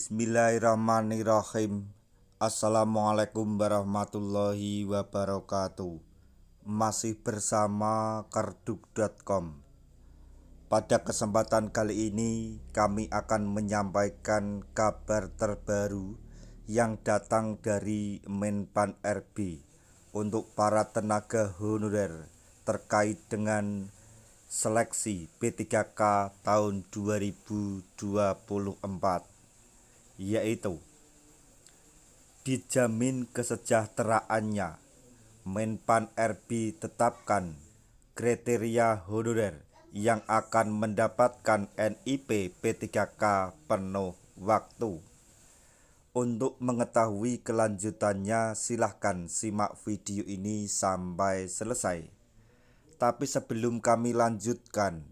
Bismillahirrahmanirrahim. Assalamualaikum warahmatullahi wabarakatuh. Masih bersama karduk.com. Pada kesempatan kali ini kami akan menyampaikan kabar terbaru yang datang dari Menpan RB untuk para tenaga honorer terkait dengan seleksi P3K tahun 2024, yaitu dijamin kesejahteraannya. Menpan RB tetapkan kriteria honorer yang akan mendapatkan NIP P3K penuh waktu. Untuk mengetahui kelanjutannya silahkan simak video ini sampai selesai. Tapi sebelum kami lanjutkan,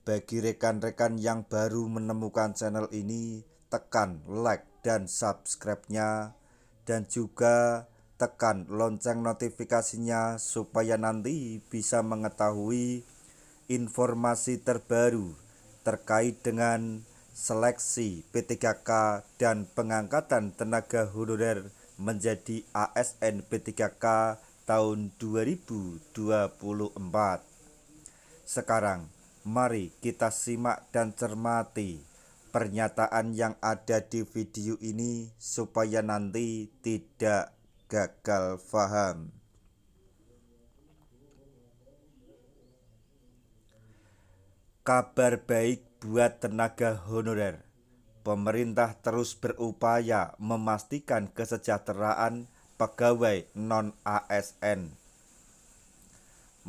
bagi rekan-rekan yang baru menemukan channel ini, tekan like dan subscribe-nya, dan juga tekan lonceng notifikasinya supaya nanti bisa mengetahui informasi terbaru terkait dengan seleksi P3K dan pengangkatan tenaga honorer menjadi ASN P3K tahun 2024. Sekarang mari kita simak dan cermati pernyataan yang ada di video ini supaya nanti tidak gagal paham. Kabar baik buat tenaga honorer. Pemerintah terus berupaya memastikan kesejahteraan pegawai non-ASN.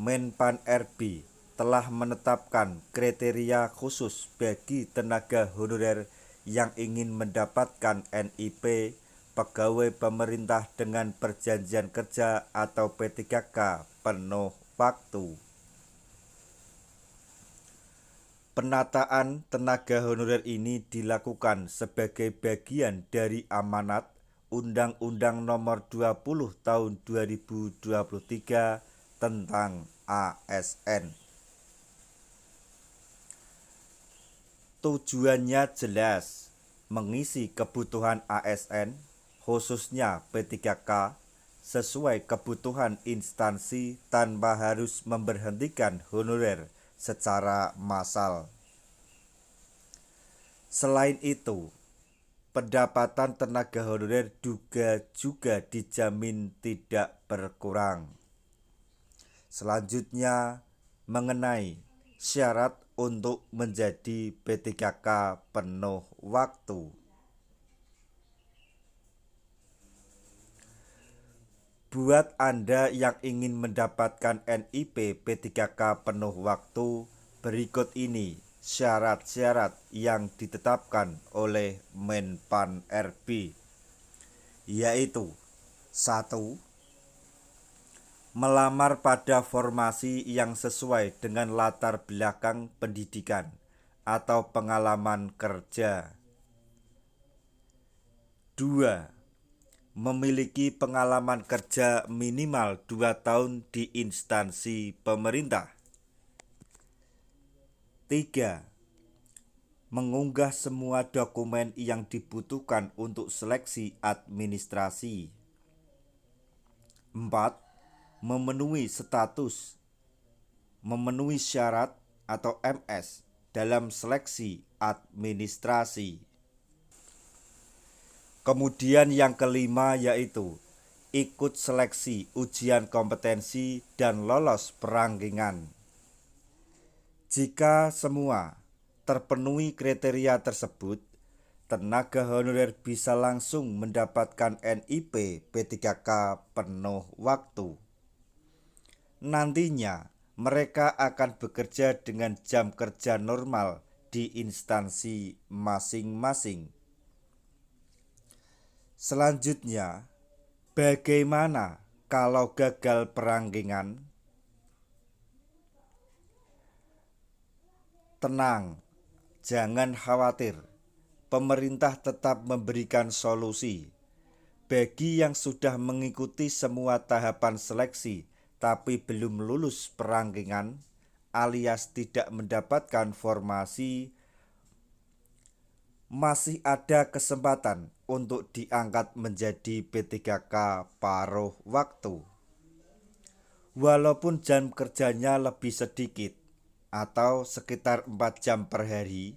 Menpan RB telah menetapkan kriteria khusus bagi tenaga honorer yang ingin mendapatkan NIP pegawai pemerintah dengan perjanjian kerja atau P3K penuh waktu. Penataan tenaga honorer ini dilakukan sebagai bagian dari amanat Undang-Undang Nomor 20 Tahun 2023 tentang ASN. Tujuannya jelas, mengisi kebutuhan ASN, khususnya P3K, sesuai kebutuhan instansi tanpa harus memberhentikan honorer secara massal. Selain itu, pendapatan tenaga honorer juga dijamin tidak berkurang. Selanjutnya, mengenai syarat untuk menjadi P3K penuh waktu. Buat Anda yang ingin mendapatkan NIP P3K penuh waktu, berikut ini syarat-syarat yang ditetapkan oleh Menpan RB, yaitu 1. Melamar pada formasi yang sesuai dengan latar belakang pendidikan atau pengalaman kerja. 2. Memiliki pengalaman kerja minimal 2 tahun di instansi pemerintah. 3. Mengunggah semua dokumen yang dibutuhkan untuk seleksi administrasi. 4. Memenuhi syarat atau MS dalam seleksi administrasi. Kemudian yang kelima yaitu ikut seleksi ujian kompetensi dan lolos perangkingan. Jika semua terpenuhi kriteria tersebut, tenaga honorer bisa langsung mendapatkan NIP P3K penuh waktu. Nantinya mereka akan bekerja dengan jam kerja normal di instansi masing-masing. Selanjutnya, bagaimana kalau gagal perangkingan? Tenang, jangan khawatir. Pemerintah tetap memberikan solusi. Bagi yang sudah mengikuti semua tahapan seleksi tapi belum lulus perangkingan alias tidak mendapatkan formasi, masih ada kesempatan untuk diangkat menjadi P3K paruh waktu. Walaupun jam kerjanya lebih sedikit atau sekitar 4 jam per hari,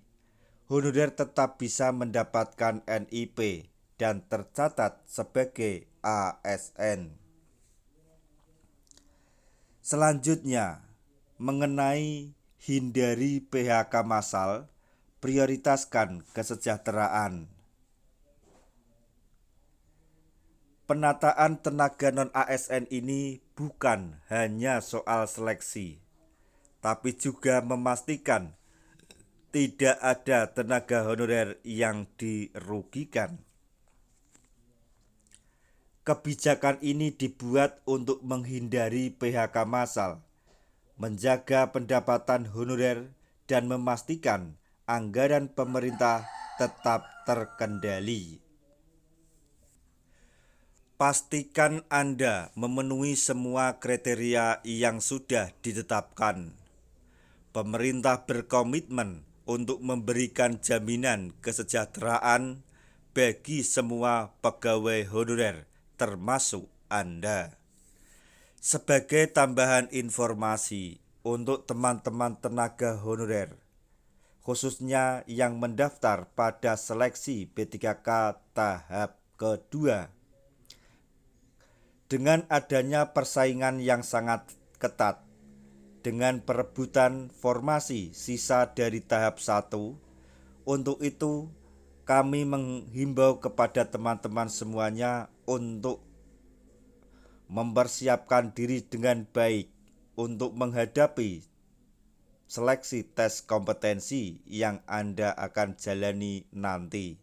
honorer tetap bisa mendapatkan NIP dan tercatat sebagai ASN. Selanjutnya, mengenai hindari PHK massal, prioritaskan kesejahteraan. Penataan tenaga non-ASN ini bukan hanya soal seleksi, tapi juga memastikan tidak ada tenaga honorer yang dirugikan. Kebijakan ini dibuat untuk menghindari PHK massal, menjaga pendapatan honorer, dan memastikan anggaran pemerintah tetap terkendali. Pastikan Anda memenuhi semua kriteria yang sudah ditetapkan. Pemerintah berkomitmen untuk memberikan jaminan kesejahteraan bagi semua pegawai honorer, termasuk Anda. Sebagai tambahan informasi untuk teman-teman tenaga honorer, khususnya yang mendaftar pada seleksi P3K tahap kedua, dengan adanya persaingan yang sangat ketat dengan perebutan formasi sisa dari tahap 1, untuk itu kami menghimbau kepada teman-teman semuanya untuk mempersiapkan diri dengan baik untuk menghadapi seleksi tes kompetensi yang Anda akan jalani nanti,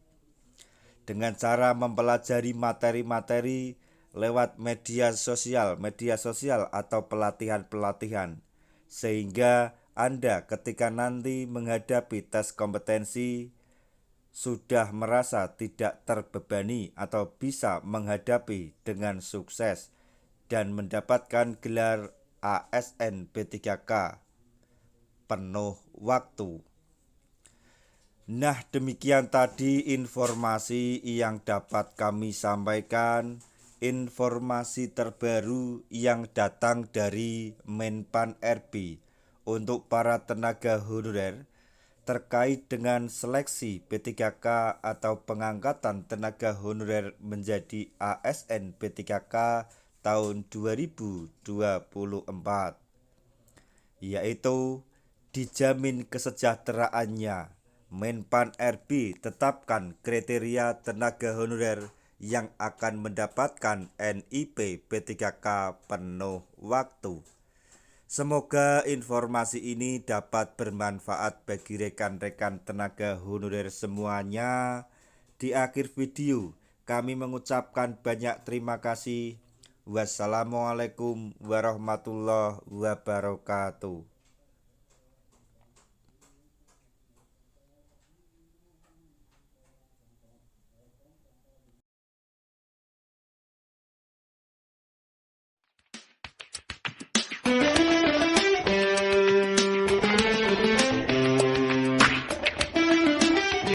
dengan cara mempelajari materi-materi lewat media sosial atau pelatihan-pelatihan, sehingga Anda ketika nanti menghadapi tes kompetensi sudah merasa tidak terbebani atau bisa menghadapi dengan sukses dan mendapatkan gelar ASN P3K penuh waktu. Nah, demikian tadi informasi yang dapat kami sampaikan. Informasi terbaru yang datang dari Menpan RB untuk para tenaga honorer terkait dengan seleksi P3K atau pengangkatan tenaga honorer menjadi ASN P3K tahun 2024, yaitu dijamin kesejahteraannya. Menpan RB tetapkan kriteria tenaga honorer yang akan mendapatkan NIP P3K penuh waktu. Semoga informasi ini dapat bermanfaat bagi rekan-rekan tenaga honorer semuanya. Di akhir video, kami mengucapkan banyak terima kasih. Wassalamualaikum warahmatullahi wabarakatuh.